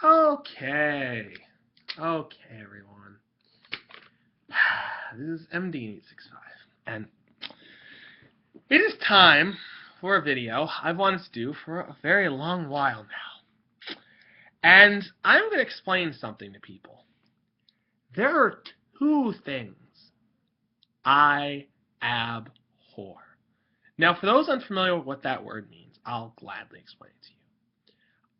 Okay. Okay, everyone. This is MD865, and it is time for a video I've wanted to do for a very long while now. And I'm going to explain something to people. There are two things I abhor. Now, for those unfamiliar with what that word means, I'll gladly explain it to you.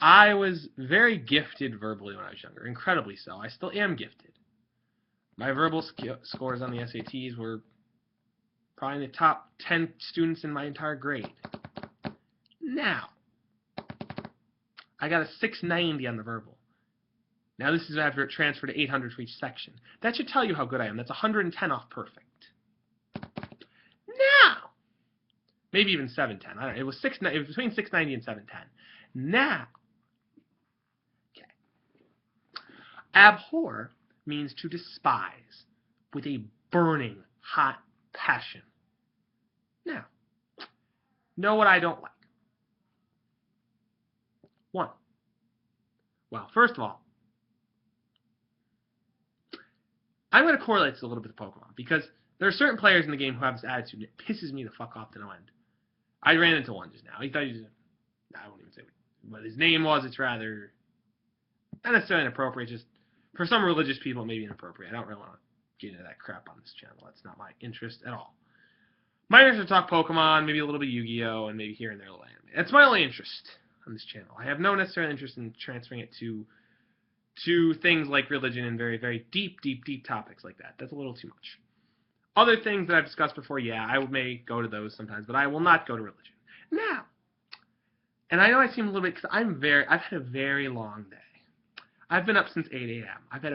I was very gifted verbally when I was younger, incredibly so. I still am gifted. My verbal scores on the SATs were probably in the top 10 students in my entire grade. Now, I got a 690 on the verbal. Now, this is after it transferred to 800 for each section. That should tell you how good I am. That's 110 off perfect. Now, maybe even 710. I don't know. It was between 690 and 710. Now, okay. Abhor means to despise with a burning, hot passion. Now, know what I don't like. One. Well, first of all, I'm going to correlate this a little bit with Pokemon, because there are certain players in the game who have this attitude, and it pisses me the fuck off to no end. I ran into one just now. He thought he was, I won't even say what his name was. It's rather not necessarily inappropriate, just for some religious people it may be inappropriate. I don't really want to get into that crap on this channel. That's not my interest at all. My interest is to talk Pokemon, maybe a little bit of Yu-Gi-Oh, and maybe here and there a little anime. That's my only interest on this channel. I have no necessary interest in transferring it to things like religion and very, very deep topics like that. That's a little too much. Other things that I've discussed before, yeah, I may go to those sometimes, but I will not go to religion. Now, and I know I seem a little bit, because I've had a very long day. I've been up since 8 a.m. I've had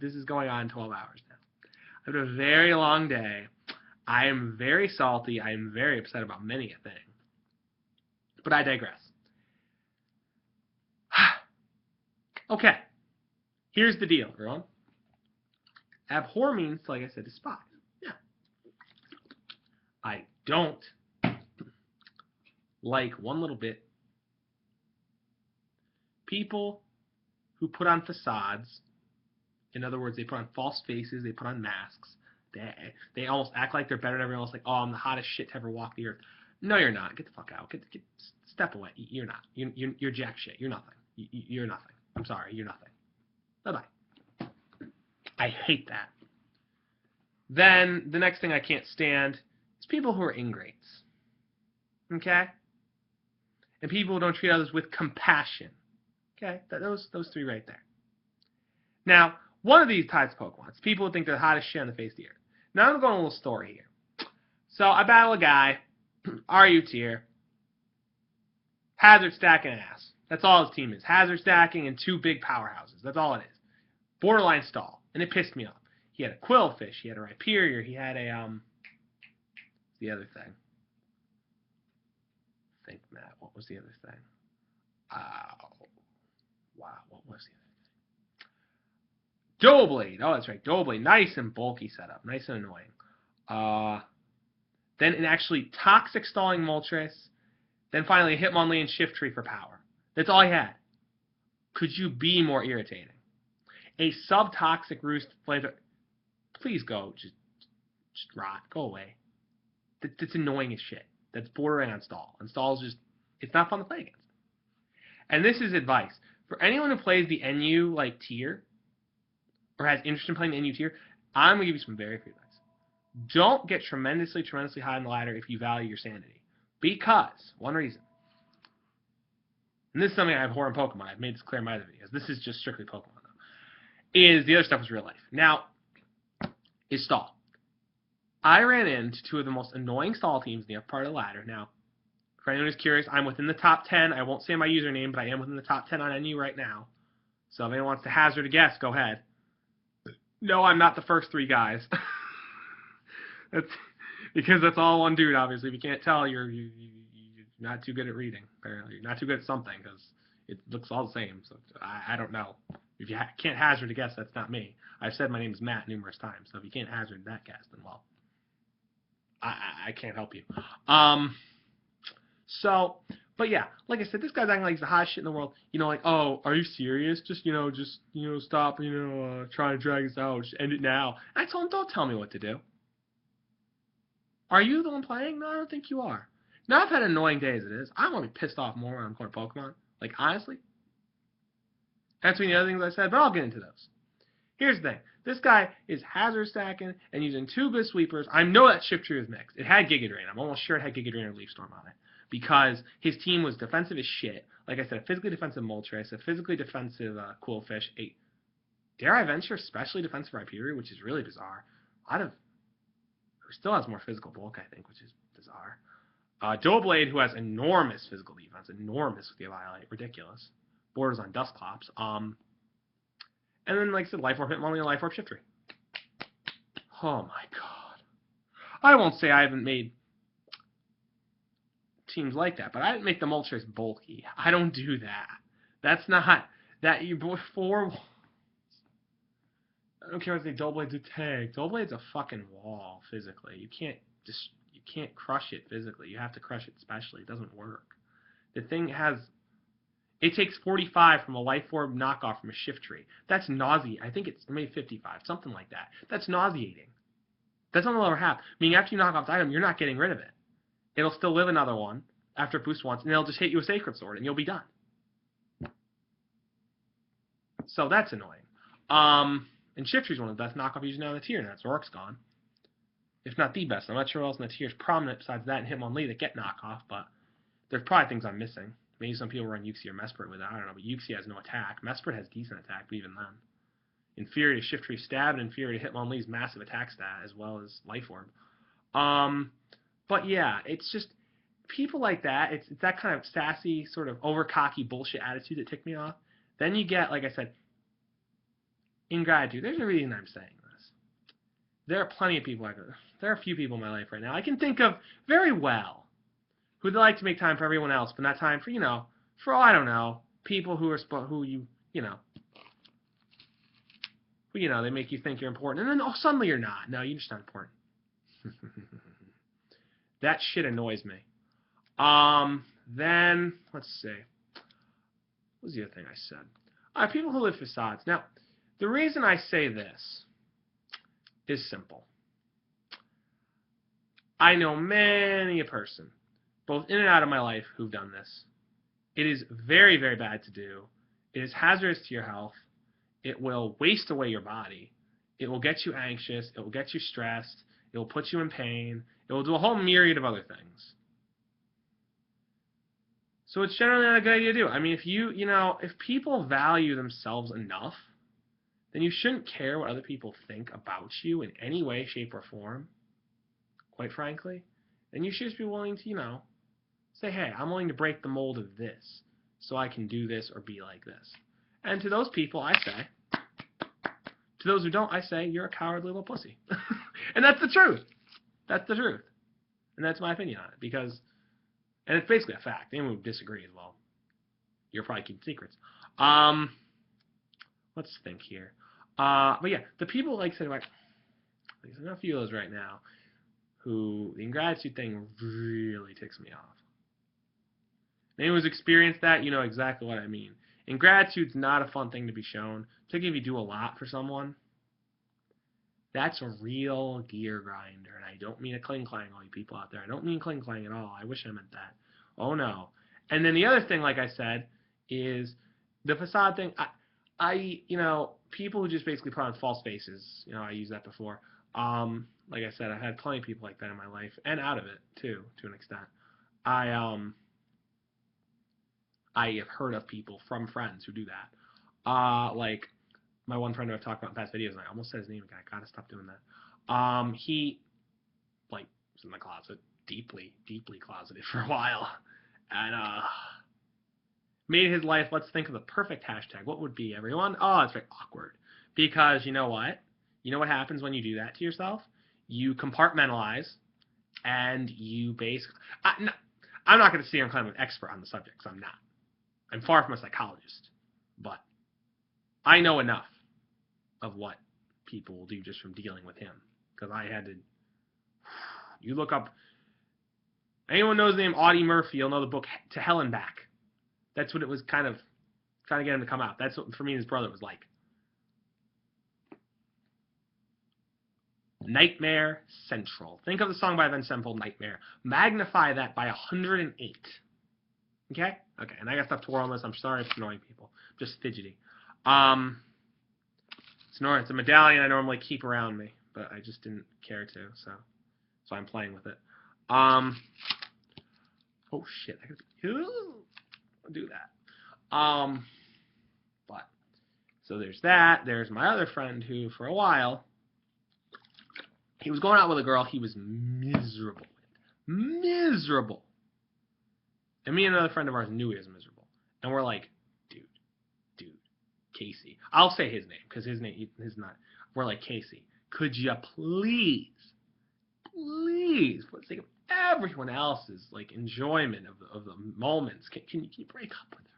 this is going on 12 hours now. I've had a very long day. I am very salty. I am very upset about many a thing. But I digress. Okay. Here's the deal, everyone. Abhor means, like I said, despise. Yeah. I don't like one little bit people who put on facades. In other words, they put on false faces, they put on masks. They almost act like they're better than everyone else, like, oh, I'm the hottest shit to ever walk the earth. No, you're not. Get the fuck out. Step away. You're not. You're jack shit. You're nothing. You're nothing. I'm sorry. You're nothing. Bye-bye. I hate that. Then, the next thing I can't stand is people who are ingrates. Okay? And people who don't treat others with compassion. Okay? Those three right there. Now, one of these types of Pokemon, it's people who think they're the hottest shit on the face of the earth. Now, I'm going to a little story here. So, I battle a guy, RU tier, hazard stacking ass. That's all his team is. Hazard stacking and two big powerhouses. That's all it is. Borderline stall. And it pissed me off. He had a Quillfish. He had a Rhyperior. He had a, the other thing. Think, Matt, what was the other thing? Wow, what was the other thing? Doublade. Oh, that's right. Doublade. Nice and bulky setup. Nice and annoying. Then an actually toxic stalling Moltres. Then finally a Hitmonlee and Shiftry for power. That's all I had. Could you be more irritating? A sub-toxic Roost Flamethrower. Please go. Just rot. Go away. That's annoying as shit. That's bordering on stall. And stall's just, it's not fun to play against. And this is advice. For anyone who plays the NU like tier, or has interest in playing the NU tier, I'm going to give you some very free advice. Don't get tremendously high on the ladder if you value your sanity. Because, one reason, and this is something I abhor in Pokemon, I've made this clear in my other videos, this is just strictly Pokemon though, is the other stuff is real life. Now, is stall. I ran into two of the most annoying stall teams in the upper part of the ladder. Now, for anyone who's curious, I'm within the top 10. I won't say my username, but I am within the top 10 on NU right now. So if anyone wants to hazard a guess, go ahead. No, I'm not the first three guys. Because that's all one dude, obviously. If you can't tell, you're not too good at reading, apparently. You're not too good at something, because it looks all the same. So I don't know. If you can't hazard a guess, that's not me. I've said my name is Matt numerous times, so if you can't hazard that guess, then, well, I can't help you. So, But yeah, like I said, this guy's acting like he's the hottest shit in the world. Like, oh, are you serious? Stop, trying to drag this out. Just end it now. I told him, don't tell me what to do. Are you the one playing? No, I don't think you are. Now I've had an annoying day as it is. I want to be pissed off more when I'm playing Pokemon. Like, honestly. That's one of the other things I said, but I'll get into those. Here's the thing. This guy is hazard stacking and using 2 good sweepers. I know that Shift Tree was mixed. It had Giga Drain. I'm almost sure it had Giga Drain or Leaf Storm on it. Because his team was defensive as shit. Like I said, a physically defensive Moltres, a physically defensive Quillfish, a, dare I venture, especially defensive Rhyperior, which is really bizarre. A lot of, who still has more physical bulk, I think, which is bizarre. Doughblade, who has enormous physical defense, enormous with the Annihilate, ridiculous. Borders on Dusclops. And then, like I said, Life Orb Hitmonlee and Life Orb Shift Tree. Oh my god. I won't say I haven't made teams like that, but I didn't make the Moltres bulky. I don't do that. That's not that you before. I don't care if they Doughblade's a tank. Doughblade's a fucking wall physically. You can't crush it physically. You have to crush it specially. It doesn't work. The thing has. It takes 45 from a Life Orb knockoff from a Shift Tree. That's nauseating. I think it's maybe 55, something like that. That's nauseating. That's not another half. Meaning after you knock off the item, you're not getting rid of it. It'll still live another one after it boosts once, and it'll just hit you with Sacred Sword, and you'll be done. So that's annoying. And Shift Tree's one of the best knockoff users now in the tier, and that's Zork's gone. If not the best. I'm not sure what else in the tier is prominent besides that and Hitmonlee that get knockoff, but there's probably things I'm missing. Maybe some people run Uxie or Mesprit with it. I don't know, but Uxie has no attack. Mesprit has decent attack, but even then. Inferior to Shift Tree Stab and inferior to Hitmonlee's massive attack stat, as well as Life Orb. But yeah, it's just people like that. It's that kind of sassy, sort of over-cocky bullshit attitude that ticked me off. Then you get, like I said, ingratitude. There's a reason I'm saying this. There are plenty of people like this. There are a few people in my life right now I can think of very well who they like to make time for everyone else, but not time for, for, I don't know, people who they make you think you're important, and then suddenly you're not. No, you're just not important. That shit annoys me. Then, let's see. What was the other thing I said? People who live facades. Now, the reason I say this is simple. I know many a person, both in and out of my life, who've done this. It is very, very bad to do. It is hazardous to your health. It will waste away your body. It will get you anxious. It will get you stressed. It will put you in pain. It will do a whole myriad of other things. So it's generally not a good idea to do. I mean, if people value themselves enough, then you shouldn't care what other people think about you in any way, shape, or form, quite frankly. And you should just be willing to, say, hey, I'm willing to break the mold of this so I can do this or be like this. And to those people, I say, to those who don't, I say, you're a cowardly little pussy. And that's the truth. That's the truth. And that's my opinion on it. And it's basically a fact. Anyone who disagrees, well, you're probably keeping secrets. Let's think here. But yeah, the people there's a few of those right now who the ingratitude thing really ticks me off. Anyone who's experienced that, you know exactly what I mean. Ingratitude's not a fun thing to be shown, particularly if you do a lot for someone. That's a real gear grinder, and I don't mean a cling-clang, all you people out there. I don't mean cling-clang at all. I wish I meant that. Oh, no. And then the other thing, like I said, is the facade thing. People who just basically put on false faces, I used that before. Like I said, I've had plenty of people like that in my life, and out of it, too, to an extent. I have heard of people from friends who do that. Like my one friend who I've talked about in past videos, and I almost said his name again. I gotta stop doing that. He, was in the closet, deeply, deeply closeted for a while, and made his life, let's think of the perfect hashtag. What would be, everyone? Oh, it's very awkward. Because you know what? You know what happens when you do that to yourself? You compartmentalize, and you basically... I'm not going to sit here and claim I'm an expert on the subject, because I'm not. I'm far from a psychologist. But I know enough of what people will do just from dealing with him. Because I had to... You look up Anyone knows the name Audie Murphy, you'll know the book To Hell and Back. That's what it was kind of trying to get him to come out. That's what, for me and his brother, was like. Nightmare Central. Think of the song by Avenged Sevenfold, Nightmare. Magnify that by 108. Okay? Okay, and I got stuff to twirl on this. I'm sorry if it's annoying people. I'm just fidgety. It's a medallion I normally keep around me, but I just didn't care to, so I'm playing with it. Oh shit, I'll do that. But so there's that. There's my other friend who, for a while, he was going out with a girl he was miserable with. Miserable. And me and another friend of ours knew he was miserable. And we're like, dude, Casey. I'll say his name, because his name is not. We're like, Casey, could you please, for the sake of everyone else's like enjoyment of the moments, can you break up with her?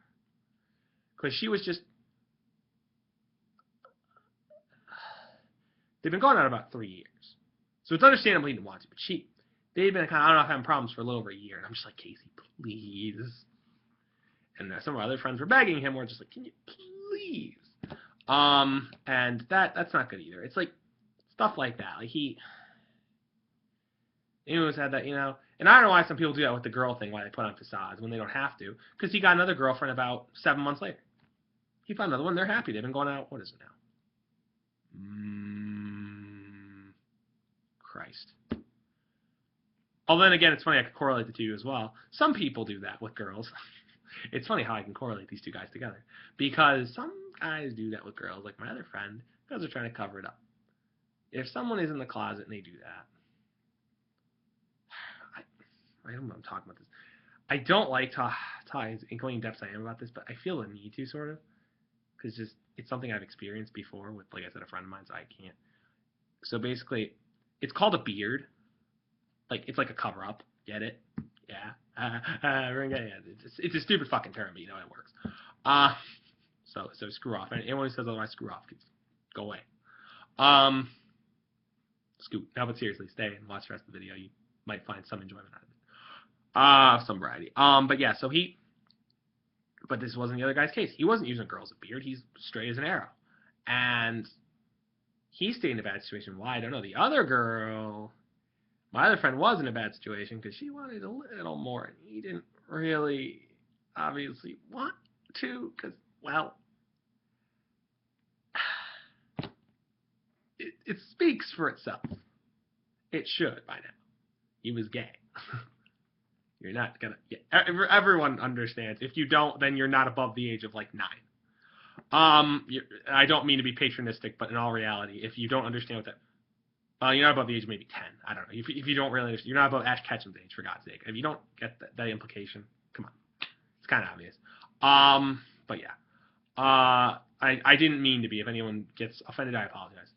Because she was just. They've been going on about 3 years. So it's understandable he didn't want to, but they've been kind of, I don't know, having problems for a little over a year, and I'm just like, Casey, please. And some of our other friends were begging him. We're just like, can you please? And that's not good either. It's like stuff like that. Like he always had that, and I don't know why some people do that with the girl thing, why they put on facades when they don't have to, because he got another girlfriend about 7 months later. He found another one. They're happy. They've been going out. What is it now? Christ. Although then again, it's funny, I could correlate the two as well. Some people do that with girls. It's funny how I can correlate these two guys together. Because some guys do that with girls, like my other friend, because they're trying to cover it up. If someone is in the closet and they do that, I don't know I'm talking about this. I don't like going in depth I am about this, but I feel the need to, sort of. Because it's something I've experienced before with, like I said, a friend of mine, so I can't. So basically, it's called a beard. Like, it's like a cover-up. Get it? Yeah. It's a stupid fucking term, but you know how it works. So screw off. Anyone who says otherwise, screw off. Go away. Scoot. No, but seriously, stay and watch the rest of the video. You might find some enjoyment out of it. Some variety. But yeah, but this wasn't the other guy's case. He wasn't using a girl as a beard. He's straight as an arrow. And he stayed in a bad situation. Why? I don't know. The other girl, my other friend, was in a bad situation because she wanted a little more, and he didn't really, obviously, want to, because, well, it speaks for itself. It should by now. He was gay. You're not gonna. Yeah, everyone understands. If you don't, then you're not above the age of like 9. I don't mean to be patronistic, but in all reality, if you don't understand what that, you're not above the age of maybe 10. I don't know. If you don't really understand, you're not above Ash Ketchum's age, for God's sake. If you don't get that implication, come on, it's kind of obvious. But yeah, I didn't mean to be. If anyone gets offended, I apologize.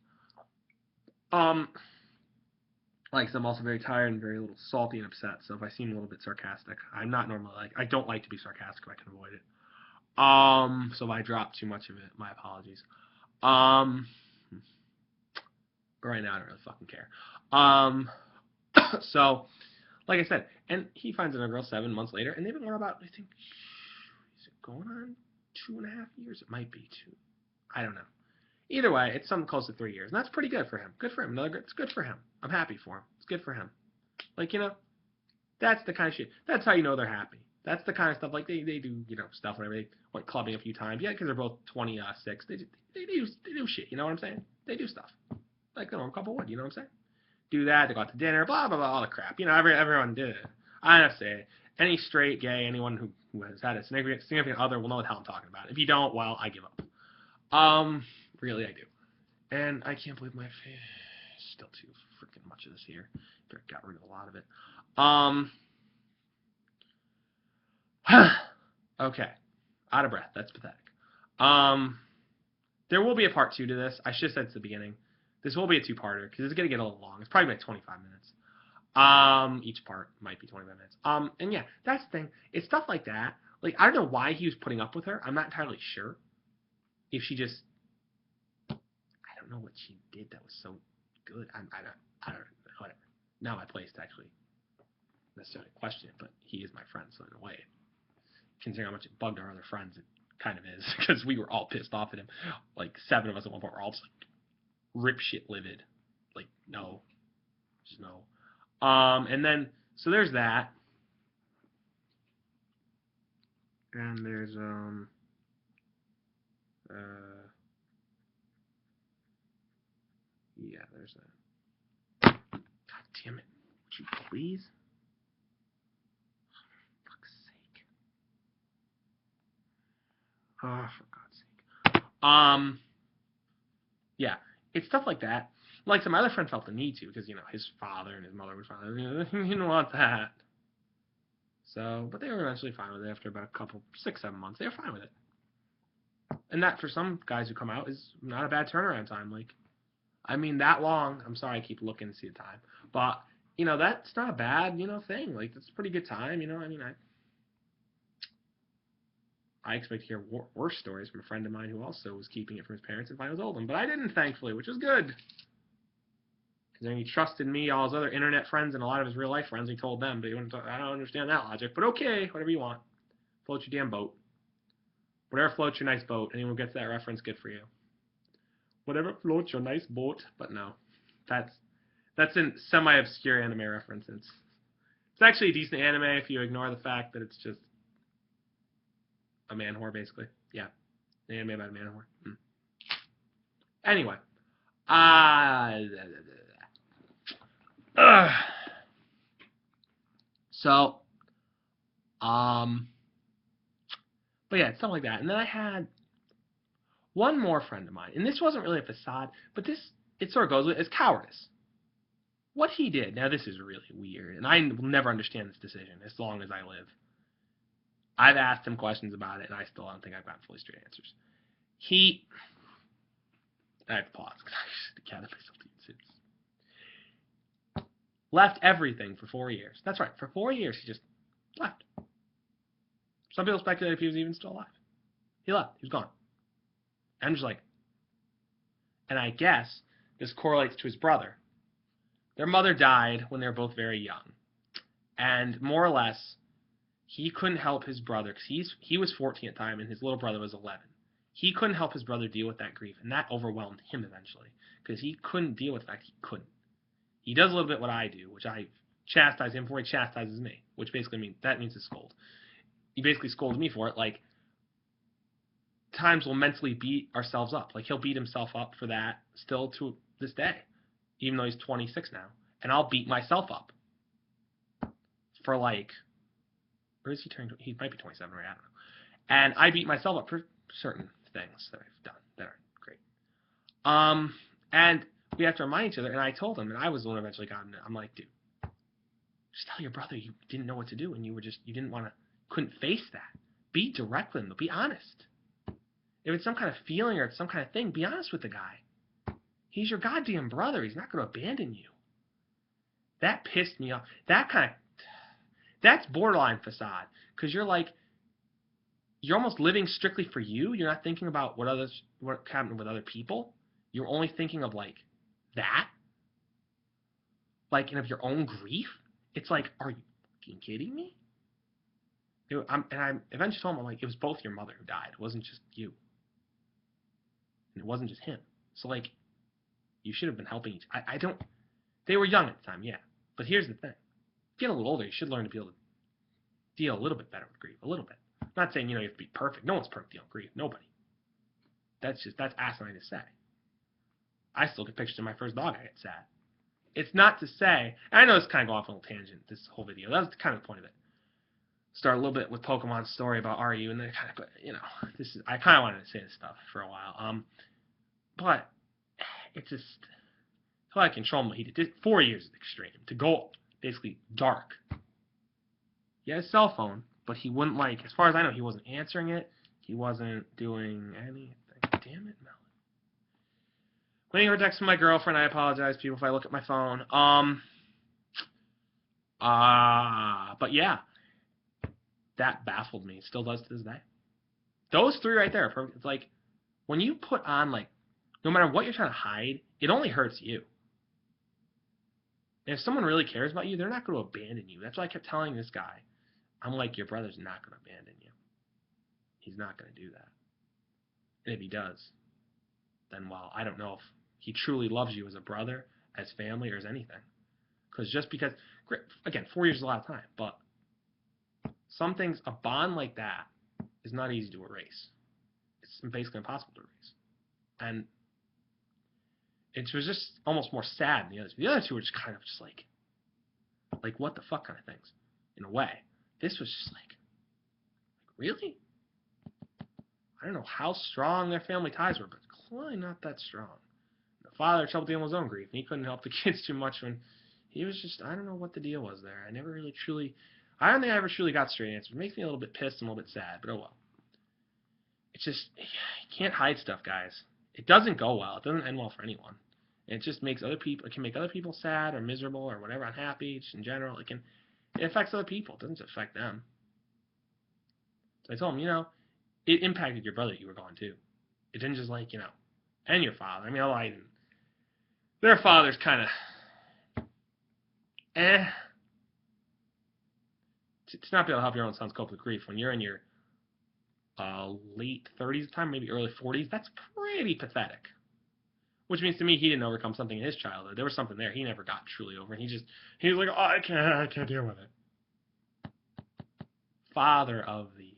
Like, I'm also very tired and very a little salty and upset, so if I seem a little bit sarcastic, I'm not normally like, I don't like to be sarcastic if I can avoid it. So if I drop too much of it, my apologies. But right now I don't really fucking care. So, like I said, and he finds another girl 7 months later, and they've been going about, I think, is it going on 2.5 years? It might be 2. I don't know. Either way, it's something close to 3 years, and that's pretty good for him. Good for him. It's good for him. I'm happy for him. It's good for him. Like, that's the kind of shit. That's how you know they're happy. That's the kind of stuff, like, they do, stuff whenever they went clubbing a few times. Yeah, because they're both 26. They do shit, you know what I'm saying? They do stuff. Like a normal couple would, you know what I'm saying? Do that, they go out to dinner, blah, blah, blah, all the crap. Everyone did it. I have to say, any straight, gay, anyone who has had a significant other will know what the hell I'm talking about. If you don't, well, I give up. Really, I do. And I can't believe my face. Still too freaking much of this here. Got rid of a lot of it. Okay. Out of breath. That's pathetic. There will be a part 2 to this. I should have said at the beginning. This will be a 2-parter because it's going to get a little long. It's probably like 25 minutes. Each part might be 25 minutes. And yeah, that's the thing. It's stuff like that. Like, I don't know why he was putting up with her. I'm not entirely sure. If she just, I don't know what she did that was so good. I don't know, whatever. Now my place, actually. necessarily question it, but he is my friend, so in a way, considering how much it bugged our other friends, it kind of is, because we were all pissed off at him. Like, 7 of us at one point were all just like, rip shit livid. Like, no. Just no. And then, so there's that. And there's, yeah, there's that. God damn it. Would you please? For fuck's sake. Oh, for God's sake. Yeah, it's stuff like that. Like, some other friend felt the need to, because, you know, his father and his mother were fine. He didn't want that. So, but they were eventually fine with it after about a couple, 6, 7 months. They were fine with it. And that, for some guys who come out, is not a bad turnaround time. Like, I mean, that long. I'm sorry I keep looking to see the time. But, you know, that's not a bad, you know, thing. Like, that's a pretty good time, you know. I mean, I expect to hear worse stories from a friend of mine who also was keeping it from his parents and finally told them. But I didn't, thankfully, which was good. Because then he trusted me, all his other internet friends, and a lot of his real-life friends. He told them, but he wouldn't. I don't understand that logic. But okay, whatever you want. Float your damn boat. Whatever floats your nice boat. Anyone who gets that reference, good for you. Whatever floats your nice boat. But no. That's a semi-obscure anime reference. It's actually a decent anime if you ignore the fact that it's just a man whore, basically. Yeah. An anime about a man whore. Anyway. So, but yeah, stuff like that. And then I had one more friend of mine, and this wasn't really a facade, but it sort of goes with it's cowardice. What he did, now this is really weird, and I will never understand this decision as long as I live. I've asked him questions about it, and I still don't think I've gotten fully straight answers. I have to pause because I just gathered myself to left everything for 4 years. That's right, for 4 years he just left. Some people speculate if he was even still alive. He left. He was gone. And I'm just like, and I guess this correlates to his brother. Their mother died when they were both very young. And more or less, he couldn't help his brother, because he was 14 at the time, and his little brother was 11. He couldn't help his brother deal with that grief, and that overwhelmed him eventually, because he couldn't deal with the fact he couldn't. He does a little bit what I do, which I chastise him for. He chastises me, which basically means to scold. He basically scolds me for it. Like, times we'll mentally beat ourselves up. Like, he'll beat himself up for that still to this day, even though he's 26 now. And I'll beat myself up for, like, where is he turning? He might be 27, right? I don't know. And I beat myself up for certain things that I've done that aren't great. And we have to remind each other, and I told him, and I was the one who eventually got him. I'm like, dude, just tell your brother you didn't know what to do, and you couldn't face that. Be direct with him, but be honest. If it's some kind of feeling or it's some kind of thing, be honest with the guy. He's your goddamn brother. He's not going to abandon you. That pissed me off. That's borderline facade, because you're almost living strictly for you. You're not thinking about what happened with other people. You're only thinking of, like, that. Like, and of your own grief. It's like, are you fucking kidding me? I eventually told him, I'm like, it was both your mother who died. It wasn't just you. And it wasn't just him. So, like, you should have been helping each. They were young at the time, yeah. But here's the thing. Getting a little older, you should learn to be able to deal a little bit better with grief. A little bit. I'm not saying, you have to be perfect. No one's perfect dealing with grief. Nobody. That's asinine to say. I still get pictures of my first dog. I get sad. It's not to say, and I know this kind of go off on a little tangent, this whole video. That was kind of the point of it. Start a little bit with Pokemon's story about RU, and then kind of, I kind of wanted to say this stuff for a while. But it's just, how I control him. He did 4 years is extreme. To go basically dark. He had a cell phone, but he wouldn't, as far as I know, he wasn't answering it. He wasn't doing anything. Damn it, Mel. Waiting for a text from my girlfriend. I apologize, people, if I look at my phone. But yeah, that baffled me. It still does to this day. Those 3 right there are perfect. It's like, when you put on, no matter what you're trying to hide, it only hurts you. And if someone really cares about you, they're not going to abandon you. That's why I kept telling this guy, I'm like, your brother's not going to abandon you. He's not going to do that. And if he does, then, well, I don't know if he truly loves you as a brother, as family, or as anything. Because just because, again, 4 years is a lot of time, but some things, a bond like that is not easy to erase. It's basically impossible to erase. And it was just almost more sad than the others. The other two were just kind of just like what the fuck kind of things, in a way. This was just like really? I don't know how strong their family ties were, but clearly not that strong. The father had trouble dealing with his own grief, and he couldn't help the kids too much when he was just, I don't know what the deal was there. I don't think I ever truly got straight answers. It makes me a little bit pissed and a little bit sad, but oh well. It's just, you can't hide stuff, guys. It doesn't go well. It doesn't end well for anyone. It just makes other people, it can make other people sad or miserable or whatever, unhappy, just in general. It affects other people. It doesn't affect them. So I told him, it impacted your brother you were gone too. It didn't just and your father. I mean, their father's kind of, to not be able to help your own sons cope with grief when you're in your late 30s time, maybe early 40s, that's pretty pathetic. Which means to me he didn't overcome something in his childhood. There was something there he never got truly over, and he was like, oh, I can't deal with it. Father of the year.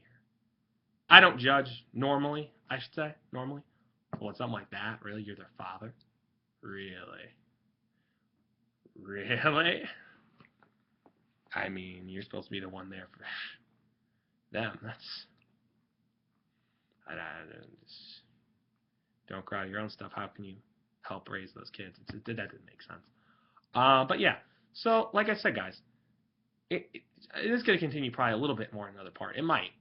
I don't judge normally, I should say, normally. But when something like that, really, you're their father? Really? Really? I mean, you're supposed to be the one there for them. Just don't cry your own stuff. How can you help raise those kids? That didn't make sense. But yeah, so like I said, guys, it is going to continue probably a little bit more in another part. It might.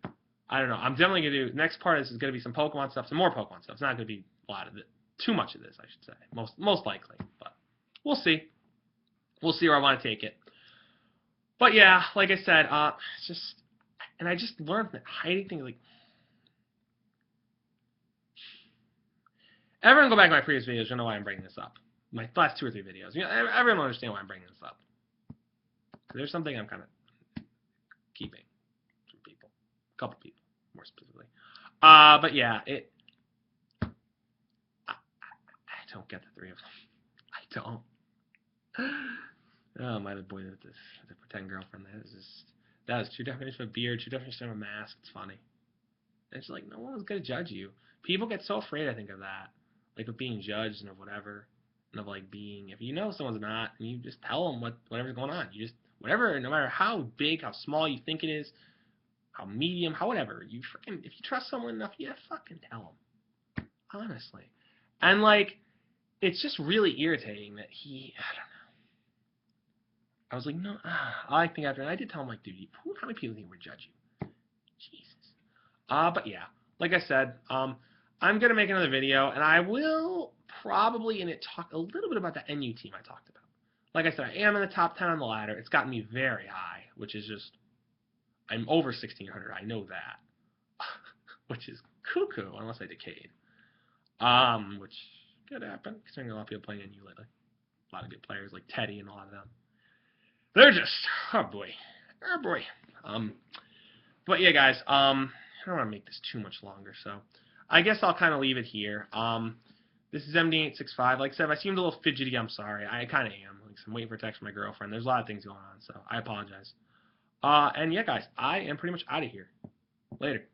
I don't know. I'm definitely going to do, next part is going to be some Pokemon stuff, some more Pokemon stuff. It's not going to be a lot of it. Too much of this, I should say. Most likely. But we'll see. We'll see where I want to take it. But yeah, like I said, and I just learned that hiding things, everyone go back to my previous videos, you'll know why I'm bringing this up. My last 2 or 3 videos. Everyone will understand why I'm bringing this up. There's something I'm kind of keeping from people. A couple people, more specifically. But yeah, I don't get the 3 of them. I don't. Oh, my other boy, the pretend girlfriend, that was 2 definitions of a beard, 2 definitions of a mask. It's funny. And it's like, no one's going to judge you. People get so afraid, I think, of that. Like, of being judged and of whatever. And of, being, if you know someone's not, and you just tell them whatever's going on. You just, whatever, no matter how big, how small you think it is, how medium, how whatever. If you trust someone enough, you fucking tell them. Honestly. And, it's just really irritating that I don't know. I was like, no, I think after, and I did tell him, dude, how many people think would judge you? Jesus. But yeah, like I said, I'm going to make another video, and I will probably in it talk a little bit about the NU team I talked about. Like I said, I am in the top 10 on the ladder. It's gotten me very high, which is just, I'm over 1,600. I know that. Which is cuckoo, unless I decayed. Which could happen, considering a lot of people playing NU lately. A lot of good players, like Teddy and a lot of them. They're just, oh boy. But yeah, guys, I don't want to make this too much longer, so I guess I'll kind of leave it here. This is MD865. Like I said, if I seemed a little fidgety, I'm sorry. I kind of am. I'm waiting for a text from my girlfriend. There's a lot of things going on, so I apologize. And yeah, guys, I am pretty much out of here. Later.